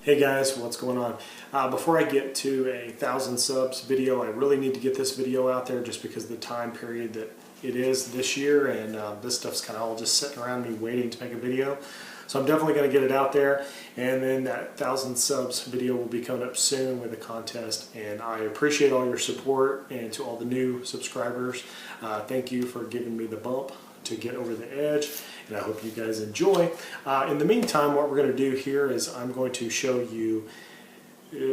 Hey guys, what's going on? Before I get to a 1,000 subs video, I really need to get this video out there just because of the time period that it is this year, and this stuff's kind of all just sitting around me waiting to make a video. So I'm definitely going to get it out there, and then that 1,000 subs video will be coming up soon with a contest. And I appreciate all your support, and to all the new subscribers, thank you for giving me the bump to get over the edge, and I hope you guys enjoy. In the meantime, what we're going to do here is I'm going to show you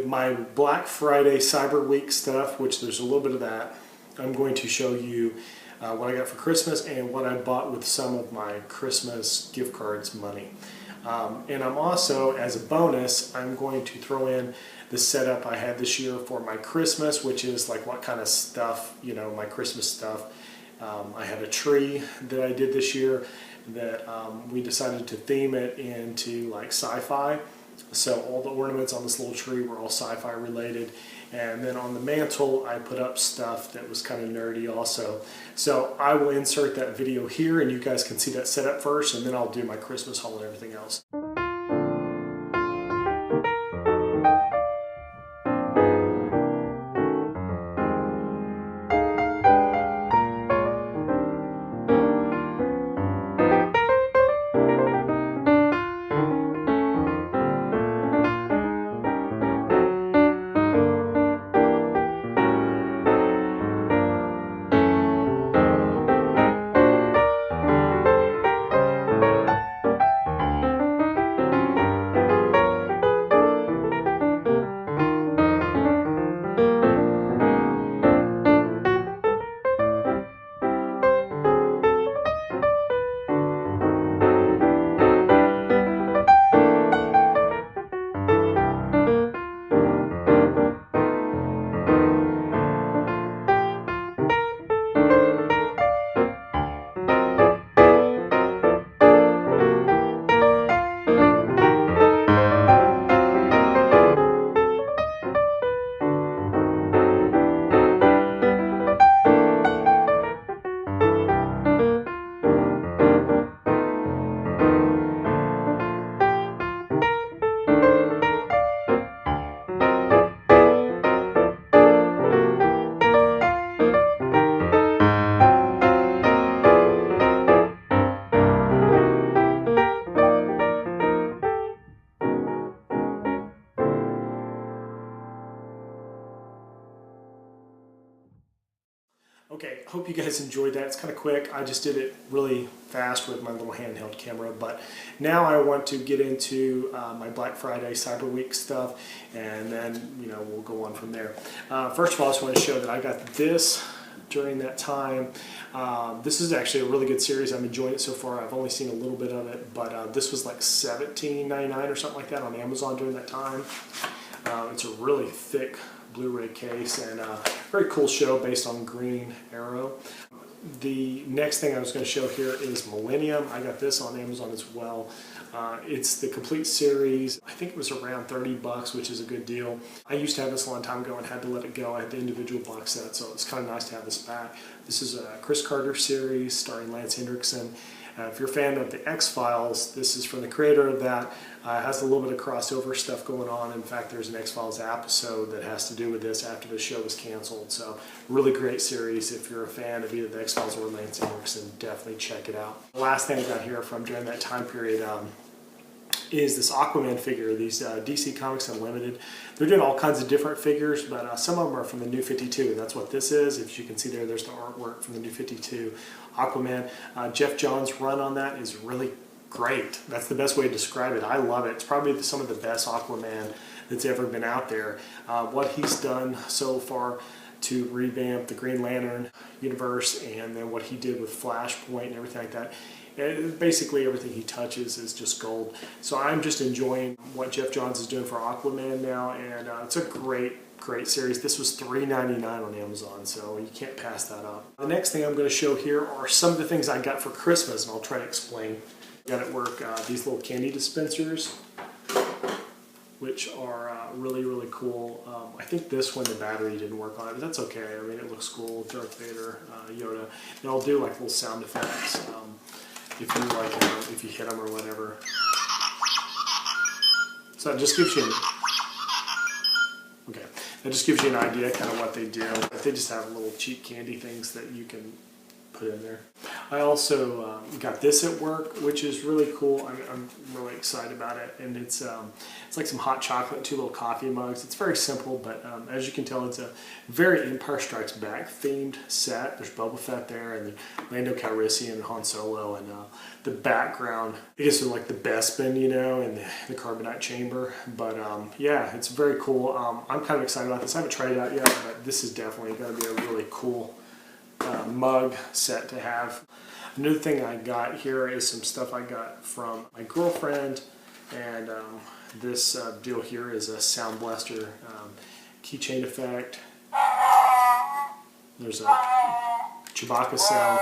my Black Friday Cyber Week stuff, which there's a little bit of that. I'm going to show you what I got for Christmas and what I bought with some of my Christmas gift cards money. And I'm also, as a bonus, I'm going to throw in the setup I had this year for my Christmas, which is like what kind of stuff, you know, my Christmas stuff. I had a tree that I did this year that we decided to theme it into like sci-fi. So all the ornaments on this little tree were all sci-fi related. And then on the mantle, I put up stuff that was kind of nerdy also. So I will insert that video here and you guys can see that setup first, and then I'll do my Christmas haul and everything else. Okay, hope you guys enjoyed that. It's kind of quick. I just did it really fast with my little handheld camera, but now I want to get into my Black Friday Cyber Week stuff, and then we'll go on from there. First of all, I just want to show that I got this during that time. This is actually a really good series. I'm enjoying it so far. I've only seen a little bit of it, but this was like $17.99 or something like that on Amazon during that time. It's a really thick Blu-ray case, and a very cool show based on Green Arrow. The next thing I was going to show here is Millennium. I got this on Amazon as well. It's the complete series. I think it was around 30 bucks, which is a good deal. I used to have this a long time ago and had to let it go. I had the individual box set, so it's kind of nice to have this back. This is a Chris Carter series starring Lance Hendrickson. If you're a fan of the X-Files, this is from the creator of that. It has a little bit of crossover stuff going on. In fact, there's an X-Files episode that has to do with this after the show was canceled. So, really great series. If you're a fan of either the X-Files or Lance Hendrickson, definitely check it out. The last thing I got here from during that time period is this Aquaman figure, these DC Comics Unlimited. They're doing all kinds of different figures, but some of them are from the New 52, and that's what this is. If you can see there's the artwork from the New 52 Aquaman. Jeff Johns' run on that is really great. That's the best way to describe it. I love it. It's probably some of the best Aquaman that's ever been out there. What he's done so far to revamp the Green Lantern universe, and then what he did with Flashpoint and everything like that. Basically everything he touches is just gold. So I'm just enjoying what Jeff Johns is doing for Aquaman now, and it's a great series. This was $3.99 on Amazon, so you can't pass that up. The next thing I'm going to show here are some of the things I got for Christmas, and I'll try to explain. Got at work these little candy dispensers, which are really cool. I think this one, the battery didn't work on it, but that's okay. I mean, it looks cool. Darth Vader, Yoda. And I'll do like little sound effects. If you like, if you hit them or whatever. So that just gives you okay. That just gives you an idea kind of what they do. They just have little cheap candy things that you can put in there. I also got this at work, which is really cool. I'm really excited about it, and it's like some hot chocolate and 2 little coffee mugs. It's very simple, but as you can tell, it's a very Empire Strikes Back themed set. There's Boba Fett there, and Lando Calrissian and Han Solo, and the background, I guess, they're like the Bespin, you know, in the carbonite chamber. But yeah, it's very cool. I'm kind of excited about this. I haven't tried it out yet, but this is definitely going to be a really cool mug set to have. Another thing I got here is some stuff I got from my girlfriend, and this deal here is a Sound Blaster keychain effect. There's a Chewbacca sound.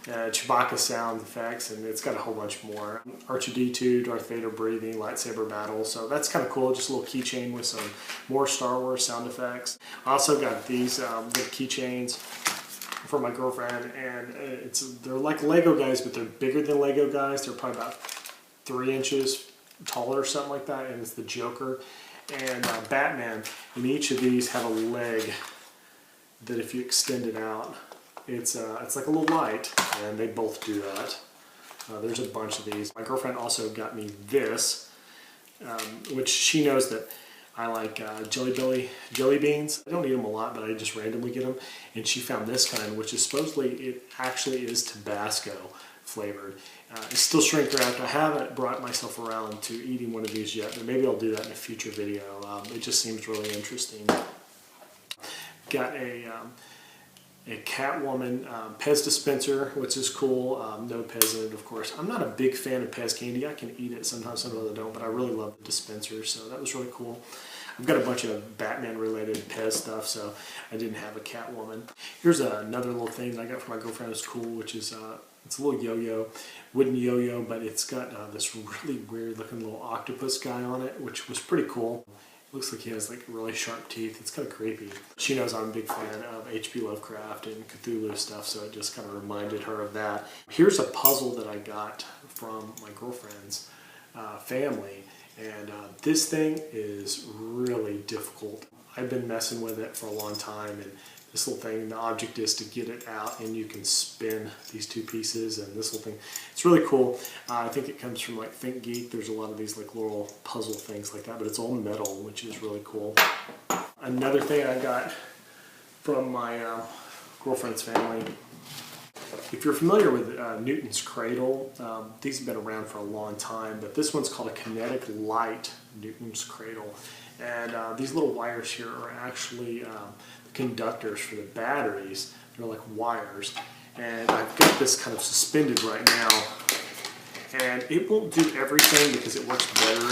Chewbacca sound effects, and it's got a whole bunch more. R2-D2, Darth Vader breathing, lightsaber battle, so that's kind of cool. Just a little keychain with some more Star Wars sound effects. I also got these little keychains for my girlfriend, and they're like Lego guys, but they're bigger than Lego guys. They're probably about 3 inches taller or something like that, and it's the Joker and Batman. And each of these have a leg that if you extend it out, it's like a little light, and they both do that. There's a bunch of these. My girlfriend also got me this, which she knows that I like jelly beans. I don't eat them a lot, but I just randomly get them. And she found this kind, which is supposedly, it actually is Tabasco flavored. It's still shrink wrapped. I haven't brought myself around to eating one of these yet, but maybe I'll do that in a future video. It just seems really interesting. Got a Catwoman Pez dispenser, which is cool. No Pez in it, of course. I'm not a big fan of Pez candy. I can eat it sometimes, sometimes I don't, but I really love the dispenser, so that was really cool. I've got a bunch of Batman-related Pez stuff, so I didn't have a Catwoman. Here's another little thing that I got from my girlfriend. It's cool, which is it's a little yo-yo, wooden yo-yo, but it's got this really weird-looking little octopus guy on it, which was pretty cool. Looks like he has like really sharp teeth. It's kind of creepy. She knows I'm a big fan of H.P. Lovecraft and Cthulhu stuff, so it just kind of reminded her of that. Here's a puzzle that I got from my girlfriend's family, and this thing is really difficult. I've been messing with it for a long time, and this little thing, the object is to get it out, and you can spin these 2 pieces, and this little thing, it's really cool. I think it comes from like Think Geek. There's a lot of these like little puzzle things like that, but it's all metal, which is really cool. Another thing I got from my girlfriend's family, if you're familiar with Newton's Cradle, these have been around for a long time, but this one's called a Kinetic Light Newton's Cradle. And these little wires here are actually conductors for the batteries. They're like wires, and I've got this kind of suspended right now, and it won't do everything because it works better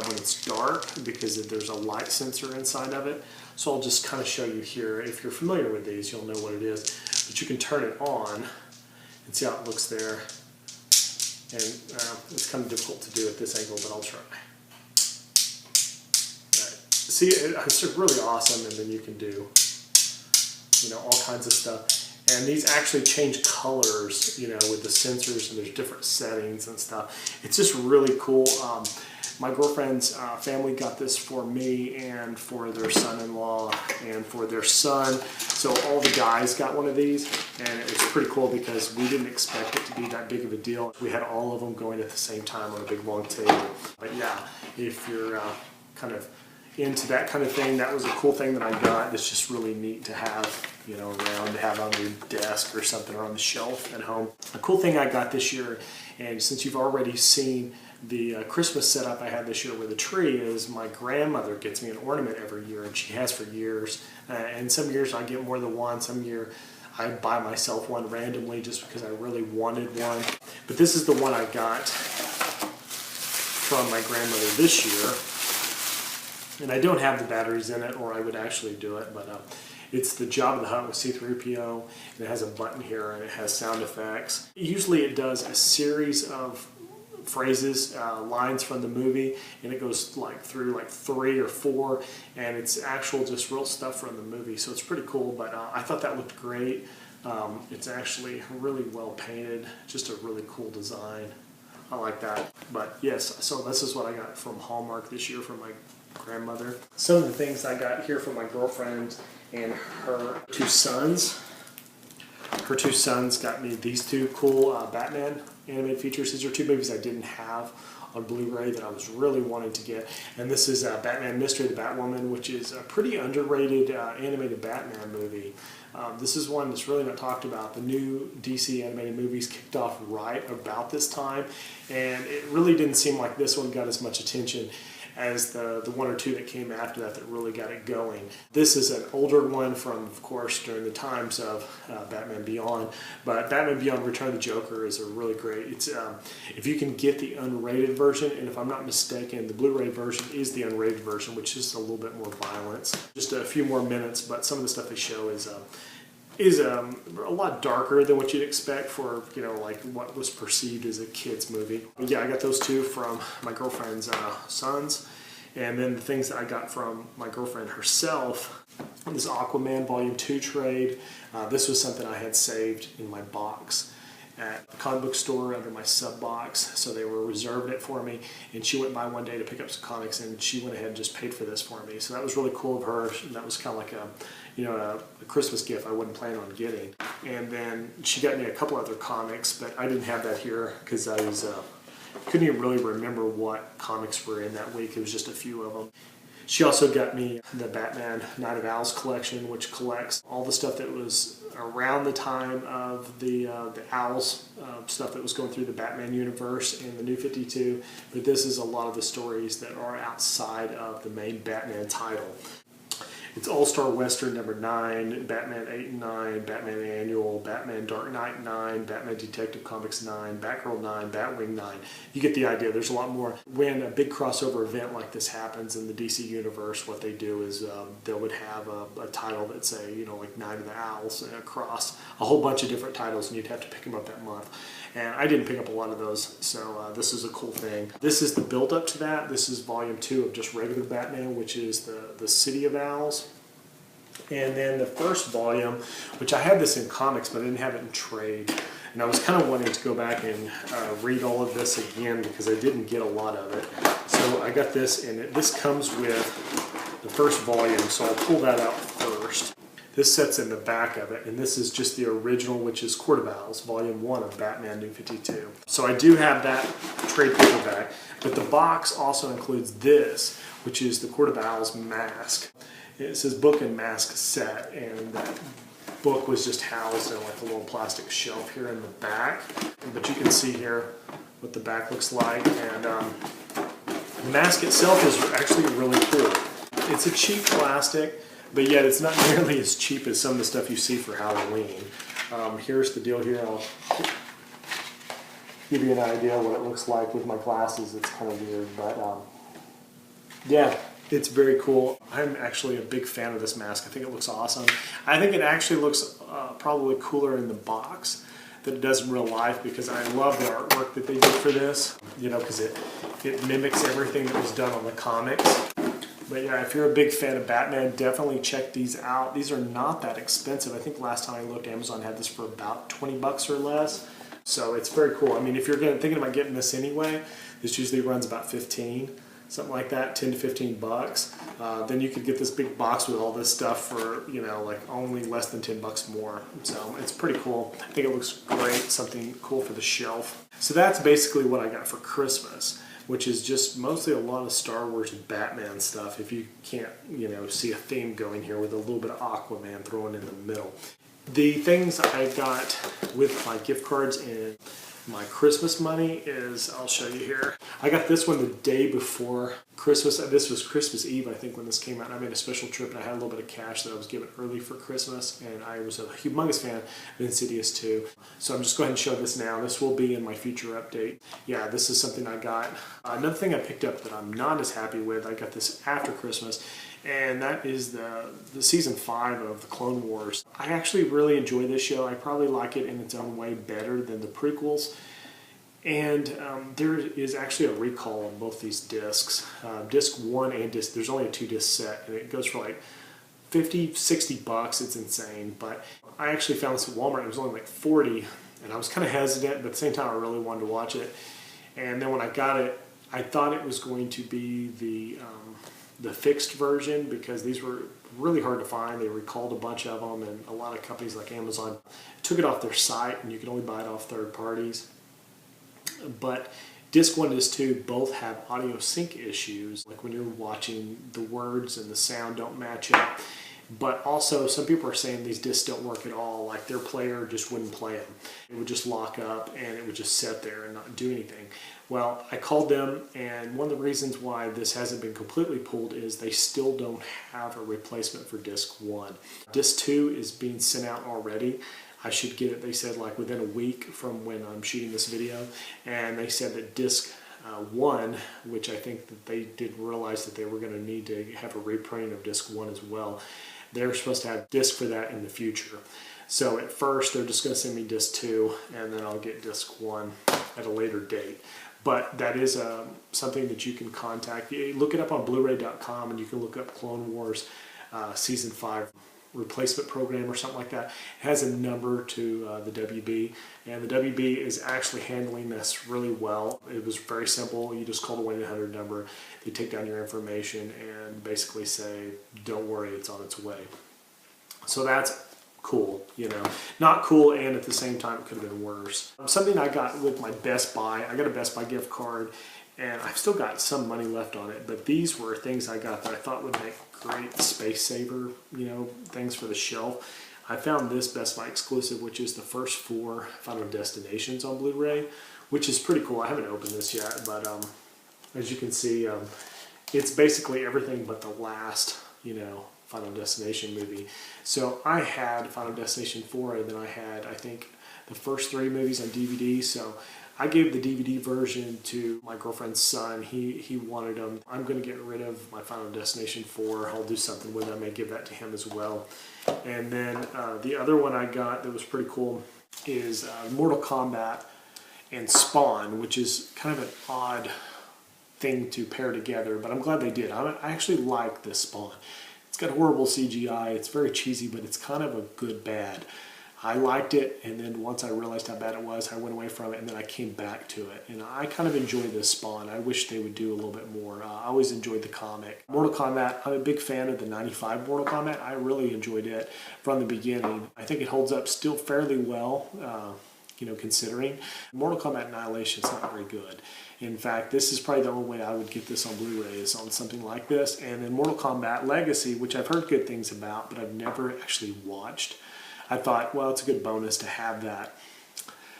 when it's dark, because there's a light sensor inside of it. So I'll just kind of show you here. If you're familiar with these, you'll know what it is, but you can turn it on and see how it looks there, and it's kind of difficult to do at this angle, but I'll try. See, it's really awesome, and then you can do, you know, all kinds of stuff. And these actually change colors, you know, with the sensors, and there's different settings and stuff. It's just really cool. My girlfriend's family got this for me and for their son-in-law and for their son. So all the guys got one of these, and it was pretty cool because we didn't expect it to be that big of a deal. We had all of them going at the same time on a big long table. But yeah, if you're kind of into that kind of thing, that was a cool thing that I got. It's just really neat to have, you know, around, to have on your desk or something, or on the shelf at home. A cool thing I got this year, and since you've already seen the Christmas setup I had this year with a tree, is my grandmother gets me an ornament every year, and she has for years. And some years I get more than one. Some year I buy myself one randomly just because I really wanted one. But this is the one I got from my grandmother this year. And I don't have the batteries in it, or I would actually do it, but it's the Jabba the Hutt with C-3PO, and it has a button here, and it has sound effects. Usually it does a series of phrases, lines from the movie, and it goes like through like 3 or 4, and it's actual just real stuff from the movie, so it's pretty cool. But I thought that looked great. It's actually really well painted, just a really cool design. I like that. But yes, so this is what I got from Hallmark this year from my grandmother. Some of the things I got here from my girlfriend and her two sons. Her two sons got me these two cool Batman animated features. These are two movies I didn't have on Blu-ray that I was really wanting to get. And this is Batman Mystery of the Batwoman, which is a pretty underrated animated Batman movie. This is one that's really not talked about. The new DC animated movies kicked off right about this time, and it really didn't seem like this one got as much attention as the one or two that came after that really got it going. This is an older one from, of course, during the times of Batman Beyond, but Batman Beyond Return of the Joker is a really great, it's if you can get the unrated version, and if I'm not mistaken, the Blu-ray version is the unrated version, which is a little bit more violence. Just a few more minutes, but some of the stuff they show is a lot darker than what you'd expect for, you know, like what was perceived as a kid's movie. But yeah, I got those two from my girlfriend's sons. And then the things that I got from my girlfriend herself, this Aquaman Volume 2 trade. This was something I had saved in my box at the comic book store under my sub box, so they were reserving it for me, and she went by one day to pick up some comics, and she went ahead and just paid for this for me. So that was really cool of her. That was kind of like a Christmas gift I wasn't planning on getting. And then she got me a couple other comics, but I didn't have that here because I was couldn't even really remember what comics were in that week. It was just a few of them. She also got me the Batman Night of Owls collection, which collects all the stuff that was around the time of the Owls stuff that was going through the Batman universe in the New 52. But this is a lot of the stories that are outside of the main Batman title. It's All-Star Western number 9, Batman 8 and 9, Batman Annual, Batman Dark Knight 9, Batman Detective Comics 9, Batgirl 9, Batwing 9. You get the idea. There's a lot more. When a big crossover event like this happens in the DC universe, what they do is they would have a title that say, you know, like Night of the Owls across a whole bunch of different titles, and you'd have to pick them up that month. And I didn't pick up a lot of those, so this is a cool thing. This is the build-up to that. This is Volume 2 of just regular Batman, which is the City of Owls. And then the first volume, which I had this in comics, but I didn't have it in trade. And I was kind of wanting to go back and read all of this again because I didn't get a lot of it. So I got this, and this comes with the first volume, so I'll pull that out first. This sets in the back of it, and this is just the original, which is Court of Owls, Volume 1 of Batman New 52. So I do have that trade paperback, but the box also includes this, which is the Court of Owls mask. It says book and mask set, and that book was just housed in like a little plastic shelf here in the back. But you can see here what the back looks like, and the mask itself is actually really cool. It's a cheap plastic, but yet it's not nearly as cheap as some of the stuff you see for Halloween. Here's the deal here. I'll give you an idea what it looks like with my glasses. It's kind of weird, but yeah. It's very cool. I'm actually a big fan of this mask. I think it looks awesome. I think it actually looks probably cooler in the box than it does in real life because I love the artwork that they did for this, you know, because it mimics everything that was done on the comics. But yeah, if you're a big fan of Batman, definitely check these out. These are not that expensive. I think last time I looked, Amazon had this for about 20 bucks or less. So it's very cool. I mean, if you're thinking about getting this anyway, this usually runs about 15. Something like that, 10 to 15 bucks. Then you could get this big box with all this stuff for, you know, like only less than 10 bucks more. So it's pretty cool. I think it looks great, something cool for the shelf. So that's basically what I got for Christmas, which is just mostly a lot of Star Wars and Batman stuff. If you can't, you know, see a theme going here with a little bit of Aquaman thrown in the middle. The things I got with my gift cards and my Christmas money is, I'll show you here. I got this one the day before Christmas. This was Christmas Eve, I think, when this came out. And I made a special trip, and I had a little bit of cash that I was given early for Christmas, and I was a humongous fan of Insidious 2. So I'm just going to show this now. This will be in my future update. Yeah, this is something I got. Another thing I picked up that I'm not as happy with, I got this after Christmas, and that is the season 5 of the Clone Wars. I actually really enjoy this show. I probably like it in its own way better than the prequels. And there is actually a recall on both these discs. Disc 1 and disc, there's only a 2-disc set, and it goes for like 50, 60 bucks. It's insane. But I actually found this at Walmart. It was only like 40, and I was kind of hesitant, but at the same time I really wanted to watch it. And then when I got it, I thought it was going to be the fixed version, because these were really hard to find. They recalled a bunch of them, and a lot of companies like Amazon took it off their site, and you can only buy it off third parties. But disc 1 and disc 2 both have audio sync issues, like when you're watching, the words and the sound don't match up. But also, some people are saying these discs don't work at all, like their player just wouldn't play them. It would just lock up and it would just sit there and not do anything. Well, I called them, and one of the reasons why this hasn't been completely pulled is they still don't have a replacement for disc 1. Disc 2 is being sent out already. I should get it, they said, like within a week from when I'm shooting this video. And they said that disc 1, which I think that they didn't realize that they were going to need to have a reprinting of disc 1 as well. They're supposed to have disc for that in the future. So at first they're just going to send me disc 2, and then I'll get disc 1 at a later date. But that is something that you can contact. You look it up on Blu-ray.com, and you can look up Clone Wars Season 5 replacement program or something like that. It has a number to the WB, and the WB is actually handling this really well. It was very simple. You just call the 1-800 number, they take down your information and basically say, don't worry, it's on its way. So that's cool, you know. Not cool, and at the same time it could have been worse. Something I got with my Best Buy, I got a Best Buy gift card, and I've still got some money left on it, but these were things I got that I thought would make great space saver, you know, things for the shelf. I found this Best Buy exclusive, which is the first 4 Final Destinations on Blu-ray, which is pretty cool. I haven't opened this yet, but as you can see, it's basically everything but the last, you know, Final Destination movie. So I had Final Destination 4, and then I had, I think, the first 3 movies on DVD. So I gave the DVD version to my girlfriend's son. He wanted them. I'm going to get rid of my Final Destination 4. I'll do something with it. I may give that to him as well. And then the other one I got that was pretty cool is Mortal Kombat and Spawn, which is kind of an odd thing to pair together, but I'm glad they did. I actually like this Spawn. It's got horrible CGI. It's very cheesy, but it's kind of a good bad. I liked it, and then once I realized how bad it was, I went away from it, and then I came back to it. And I kind of enjoy this Spawn. I wish they would do a little bit more. I always enjoyed the comic. Mortal Kombat, I'm a big fan of the 95 Mortal Kombat. I really enjoyed it from the beginning. I think it holds up still fairly well, you know, considering. Mortal Kombat Annihilation is not very good. In fact, this is probably the only way I would get this on Blu-ray, is on something like this. And then Mortal Kombat Legacy, which I've heard good things about, but I've never actually watched. I thought, well, it's a good bonus to have that.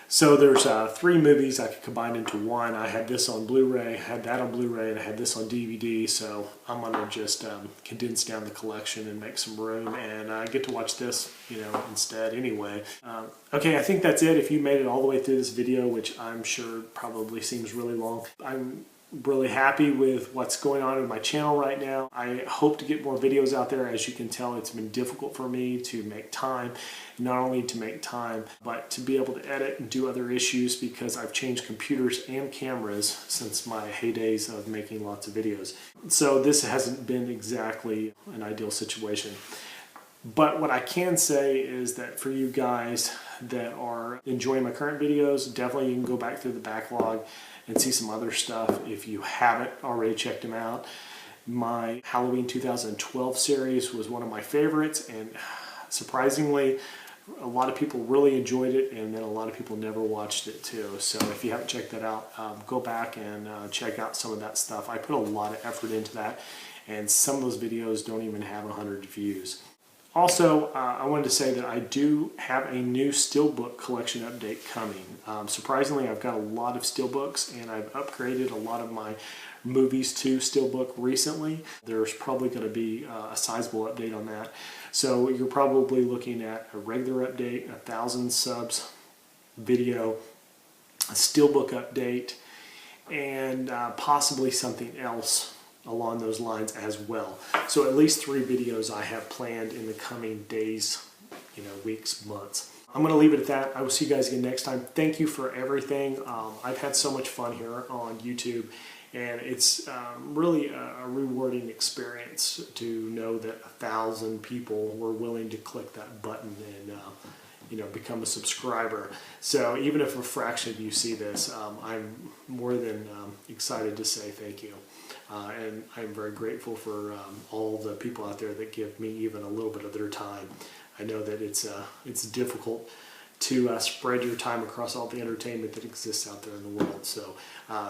So there's 3 movies I could combine into one. I had this on Blu-ray, had that on Blu-ray, and I had this on DVD. So I'm going to just condense down the collection and make some room, and I get to watch this, you know, instead anyway. Okay, I think that's it. If you made it all the way through this video, which I'm sure probably seems really long, I'm really happy with what's going on in my channel right now. I hope to get more videos out there. As you can tell, it's been difficult for me to make time, not only to make time, but to be able to edit and do other issues, because I've changed computers and cameras since my heydays of making lots of videos. So this hasn't been exactly an ideal situation. But what I can say is that for you guys that are enjoying my current videos, definitely you can go back through the backlog and see some other stuff if you haven't already checked them out. My Halloween 2012 series was one of my favorites, and surprisingly, a lot of people really enjoyed it, and then a lot of people never watched it too. So if you haven't checked that out, go back and check out some of that stuff. I put a lot of effort into that, and some of those videos don't even have 100 views. Also, I wanted to say that I do have a new Steelbook collection update coming. Surprisingly, I've got a lot of Steelbooks, and I've upgraded a lot of my movies to Steelbook recently. There's probably going to be a sizable update on that. So you're probably looking at a regular update, 1,000 subs video, a Steelbook update, and possibly something else along those lines as well. So at least 3 videos I have planned in the coming days, you know, weeks, months. I'm going to leave it at that. I will see you guys again next time. Thank you for everything. I've had so much fun here on YouTube, and it's really a rewarding experience to know that 1,000 people were willing to click that button and become a subscriber. So even if a fraction of you see this, I'm more than excited to say thank you. And I'm very grateful for all the people out there that give me even a little bit of their time. I know that it's difficult to spread your time across all the entertainment that exists out there in the world. So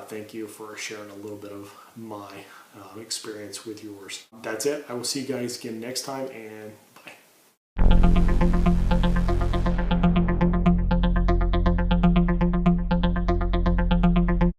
thank you for sharing a little bit of my experience with yours. That's it. I will see you guys again next time, and